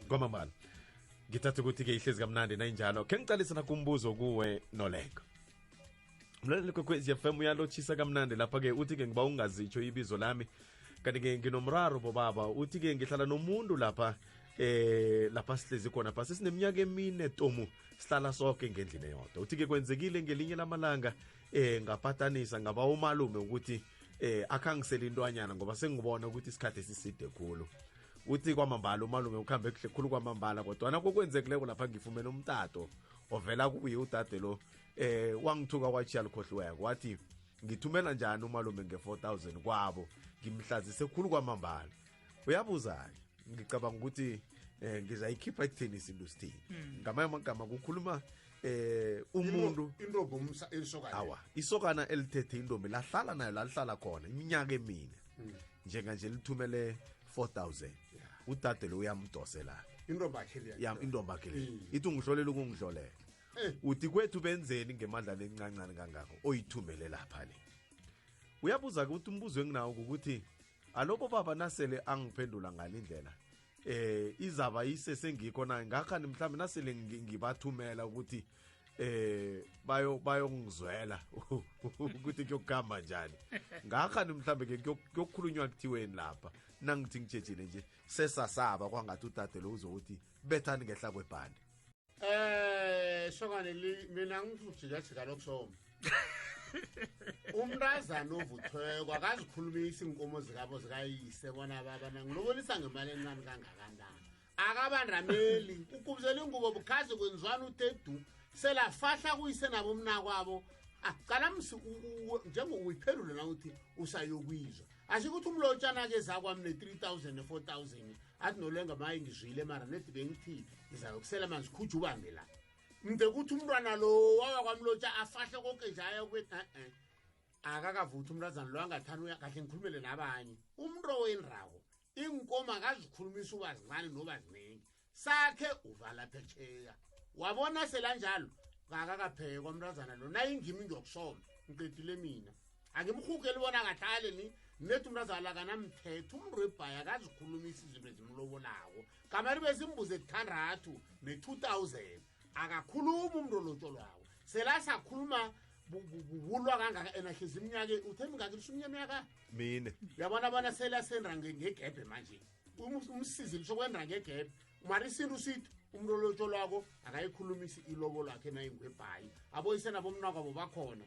Kwamambala ngithatha ukuthi ke ihlezi kamnandi nayinjalo ke ngicalisa nakumbuzo kuwe Noleko. Mlaleli Kwekwezi FM uyalochisa kamnandi lapha ke uthi ke ngiba ungazitsho ibizo lami kanti ke nginomraro bobaba uthi ke ngihlala nomuntu lapha lapha sihlezi khona pha sisineminyaka emine tomu sihlala sonke ngendlini eyodwa uthi ke kwenzekile ngelinye lamalanga ngapatanisa ngaba umalume ukuthi akhangisela intwanyana ngoba sengibona ukuthi isikhathi siside khulu uthi kwamambala umalume ukhambe kuhle khulu kwamambala kodwa nakokwenzekileko lapha ngifumene umtato ovela kuye udade lo wangithuka kwachiya likhohliweko wathi ngithumela njani umalume nge-4,000 kwabo ngimhlazise khulu kwamambala uyabuza ngicabanga ukuthi ngizayikhipha ekutheni izinto sithini ngamanye amagama kukhuluma umuntu intombi isokana awa isokana elithethe intombi lahlala nayo lalihlala khona iminyaka emine njenganje lithumele 4,000 udade lo uyamdosela intombi akhe intombi akhe ithi ungihlolela ukungihlolela uthi kwethu benzeni ngemandla encancane kangako oyithumele lapha le uyabuza ukuthi umbuzo enginawo ukuthi alobo baba nasele angiphendula ngalindlela izaba isesengikho na ngakhani mhlambe nasele ngibathumela ukuthi bayongizwela ukuthi kuyokugamba njani ngakhani mhlambe ke kuyokhulunywa kuthiweni lapha nangithi ngitshejile nje sesasaba kwangathi udade lo uzokuthi bethani ngehla kwebhandi sokane mina ngijika lokusoma umntazana ovuthweko akazikhulumisa inkomo zikabo zikayise bona babana ngilobonisa ngemali encane kangakandana akabandrameli ukubuzela ingubo bukhazi kwenzwana utedu selafahla kuyise nabo mna kwabo aqala njengokuyiphelule na uthi usayokwizwa asikuthi umlotshana ke zakwami ne-3,000 ne-4,000 athi nolenga maye ngizwile mara nethi bengithi ngizayokusela manje khutha ubambe la mde kuthi umntwana lo wakwamlotsha afahle konke nje ayokwethi akakavuthi umntazana lo angathani kahle ngikhulumele nabanye umntu wenrawo inkomo akazikhulumisa ubazincane nobaziningi sakhe uvala phetsheya wabona selanjalo akakaphekwa umntazana lo nayingimi ngiyokusoma ngiqedile mina akimhukeli bona kahlale ni nethi umntazana kanamthetho umuntu webhaya akazikhulumisa izinto ezimlobolako kamari bezimbuze 600 ne-2,000 akakhuluma umuntu lotsholwawo selasakhuluma bulwa kangaka enahlezi iminyaka uthembi ngakilisa iminyaka mine uyabona bona selasenra ngegebhe manje umsizile sokwendra ngegebhe mara isintu sithi umuntu lotsholwako akayikhulumisi ilobo lakhe nayingwebhayi aboyise nabomnakwabo bakhona